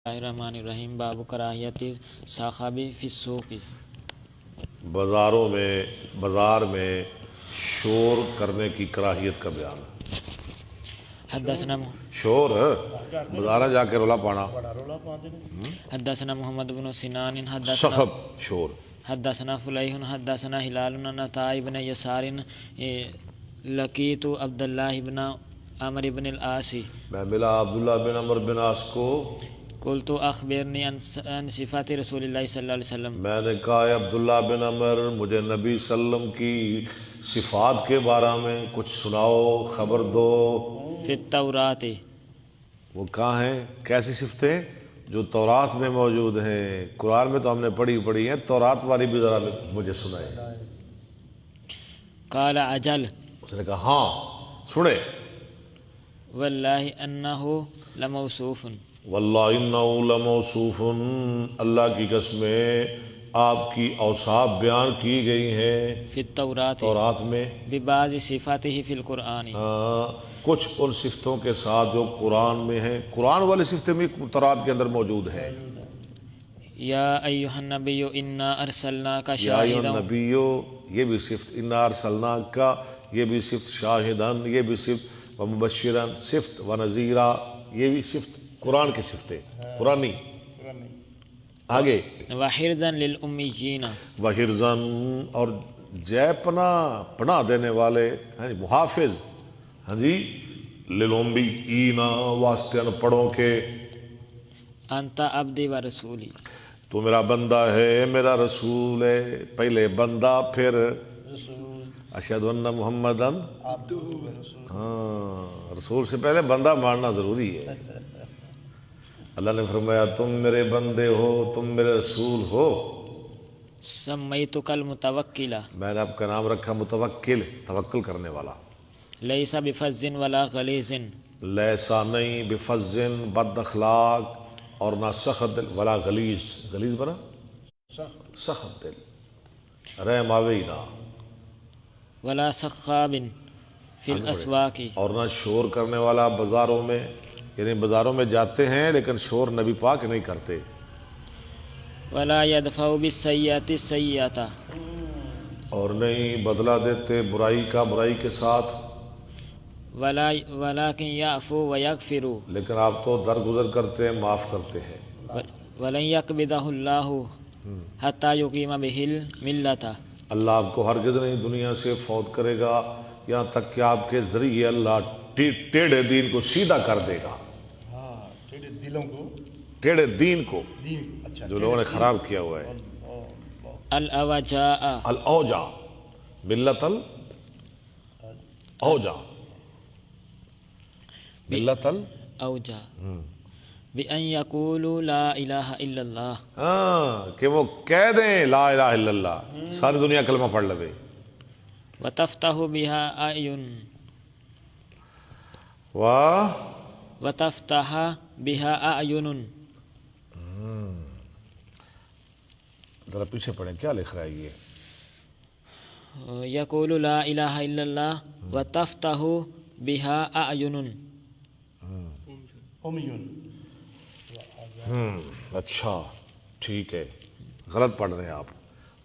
اللہ الرحمن الرحیم باب کراہیت صاخبی فی السوق۔ بازار میں شور کرنے کی کراہیت کا بیان۔ حدثنا شور بازار جا کے رولا پانا، حدثنا محمد بن سنان حدثنا سخب شور۔ حدثنا فلیح حدثنا ہلال بن عطاء بن یسار لقیت عبد اللہ بن عمرو بن العاص میں ملا عبداللہ بن عمر بن عاص کو، قلت اخبرنی عن صفات رسول اللہ صلی اللہ علیہ وسلم، میں نے کہا ہے عبداللہ بن عمر مجھے نبی صلی اللہ علیہ وسلم کی صفات کے بارے میں کچھ سناؤ، خبر دو۔ فی التورات، وہ کہاں ہیں؟ کیسی صفتیں؟ جو تورات میں موجود ہیں۔ قرآن میں تو ہم نے پڑھی ہیں، تورات والی بھی ذرا مجھے سنائے۔ قال اجل، اس نے کہا ہاں سنے۔ واللہ انہ لموصوف، واللہ انہ لموصوف، اللہ کی قسمیں آپ کی اوصاف بیان کی گئی ہیں فی التورات تورات میں، ببعض صفاته فی القرآن، کچھ ان صفتوں کے ساتھ جو قرآن میں ہیں۔ قرآن والی صفتیں بھی تورات کے اندر موجود ہیں۔ یا ایہا النبی انا ارسلناک یا ایھا شاہدا، النبیو، یہ بھی صفت انا ارسلناک کا، یہ بھی صفت شاہدن، یہ بھی صفت ومبشرن، صفت ونذیرا، یہ بھی صفت قرآن کی صفتیں قرآنی۔ آگے وحرزا للامیین، وحرزن، اور جے پناہ دینے والے، محافظ، ہاں جی، للأمیین، واسطے ان پڑھوں کے۔ انت عبدی و رسولی، تو میرا بندہ ہے، میرا رسول ہے۔ پہلے بندہ پھر اشہد ان محمدن، ہاں، رسول سے پہلے بندہ ماننا ضروری ہے۔ اللہ نے فرمایا تم میرے بندے ہو، تم میرے رسول ہو۔ سمیتک المتوکل، میں نے آپ کا نام رکھا متوکل، توکل کرنے والا۔ لیس بفظ ولا غلیظ، لیسا نہیں، بفظن، بد اخلاق، اور نہ سخت دل، ولا غلیظ، غلیظ بنا سخت دل، رحم آوی نہ، ولا سخاب فی الاسواق، اور نہ شور کرنے والا بازاروں میں، یعنی بازاروں میں جاتے ہیں لیکن شور نبی پاک نہیں کرتے۔ ولا یدفع بالسیئۃ السیئۃ، اور نہیں بدلہ دیتے برائی کا برائی کے ساتھ، ولکن یعفو ویغفر، لیکن آپ تو درگزر کرتے ہیں، معاف کرتے ہیں۔ ولن یقبضہ اللہ حتی یقیم بہ الملۃ، اللہ آپ کو ہرگز نہیں دنیا سے فوت کرے گا یہاں تک کہ آپ کے ذریعے اللہ ٹیڑھے دین کو سیدھا کر دے گا، ٹیڑھے دین کو جو لوگوں نے خراب کیا ہوا ہے۔ الاوجاء، الاوجا، ملت الاوجا، ملت اوجا بأن یقولوا لا الہ الا اللہ، ہاں، کہ وہ کہہ دیں لا الہ الا اللہ، ساری دنیا کلمہ پڑھ لے۔ وتفتح بها اعین، واہ، وتفتح بها اعین، ذرا پیچھے پڑھیں کیا لکھ رہا ہے یہ؟ یقول لا الہ الا اللہ وتفتح بها اعین، اچھا ٹھیک ہے، غلط پڑھ رہے ہیں آپ،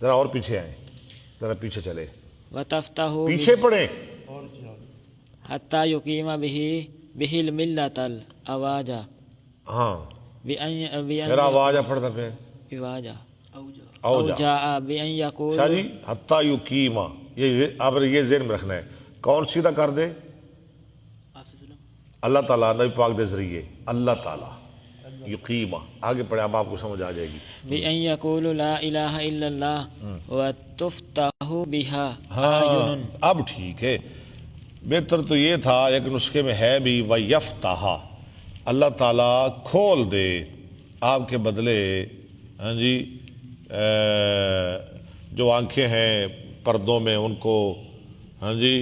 ذرا اور پیچھے آئیں، ذرا پیچھے چلے، وتفتح پیچھے پڑھیں۔ حتی یقیم بہ الملۃ الاواج، ہاں، پھر آواز پڑھتا پھر اواجا اوجا، اوجاء بأن یقول، شاہ جی حتی یقیما، یہ آپ یہ ذہن میں رکھنا ہے، کون سیدھا کر دے؟ اللہ تعالیٰ، نبی پاک دے ذریعے اللہ تعالیٰ، یقیما، آگے پڑھے، اب آپ کو سمجھ آ جائے گی۔ بأن یقول لا الہ الا اللہ وتفتح بها ہاں اعین، اب ٹھیک ہے۔ بہتر تو یہ تھا، ایک نسخے میں ہے بھی وَيَفْتَحَ، اللہ تعالیٰ کھول دے آپ کے بدلے، ہاں جی، جو آنکھیں ہیں پردوں میں ان کو، ہاں جی،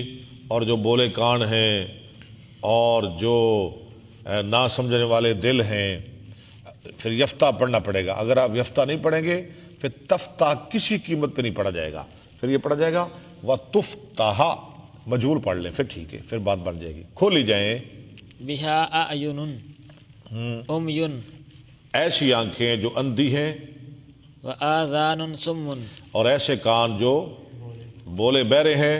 اور جو بولے کان ہیں، اور جو نہ سمجھنے والے دل ہیں۔ پھر یفتح پڑھنا پڑے گا، اگر آپ یفتح نہیں پڑھیں گے پھر تفتح کسی قیمت پہ نہیں پڑھا جائے گا، پھر یہ پڑھا جائے گا وَتُفْتَحَ، مجہول پڑھ لیں پھر ٹھیک ہے، پھر بات بن جائے گی، کھولی جائیں۔ بها اعین عمی، ایسی آنکھیں جو اندھی ہیں، وآذان صم اور ایسے کان جو بولے بہرے ہیں،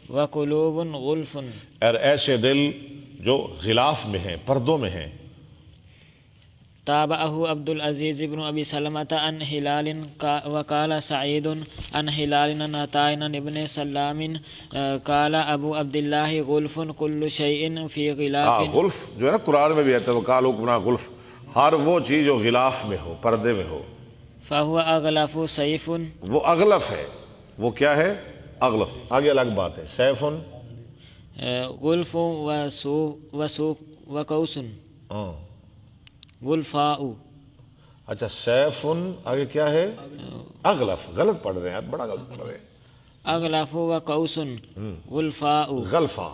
وقلوب غلف اور ایسے دل جو غلاف میں ہیں، پردوں میں ہیں۔ تابعه عبد العزيز بن أبي سلمة عن هلال وقال سعيد عن هلال نتائن ابن سلام قال أبو عبد الله غلف كل شيء في غلاف۔ غلف جو ہے نا قرآن میں بھی آتا ہے، وقالوا کنا غلف، ہر وہ چیز جو غلاف میں ہو، پردے میں ہو، فهو أغلف سيف، وہ اغلف ہے۔ وہ کیا ہے؟ اغلف۔ آگے الگ بات ہے، سیف غلف وسوق وقوس غلفاء۔ اچھا سیف، آگے کیا ہے؟ اغلف۔ غلط پڑھ رہے ہیں آپ، بڑا غلط پڑھ رہے ہیں۔ اغلف وقوس غلفاء۔ غلفا،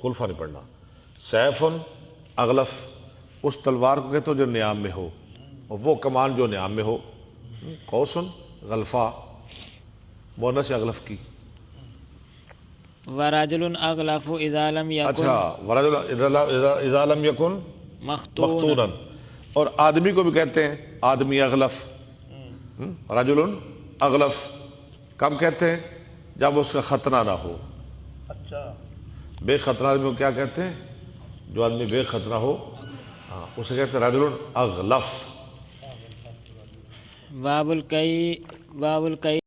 غلفا نہیں پڑھنا۔ سیف اغلف، اس تلوار کو کہتے ہو جو نیام میں ہو، اور وہ کمان جو نیام میں ہو۔ قوس غلفا، مؤنث اغلف کی۔ ورجل اغلف اذا لم يكن، اچھا ورجل اذا لم يكن مختونا، اور آدمی کو بھی کہتے ہیں آدمی اغلف۔ رجل اغلف کب کہتے ہیں؟ جب اس کا ختنہ نہ ہو۔ اچھا بے ختنہ آدمی کو کیا کہتے ہیں؟ جو آدمی بے ختنہ ہو، اسے کہتے ہیں رجل اغلف۔ باب الکئی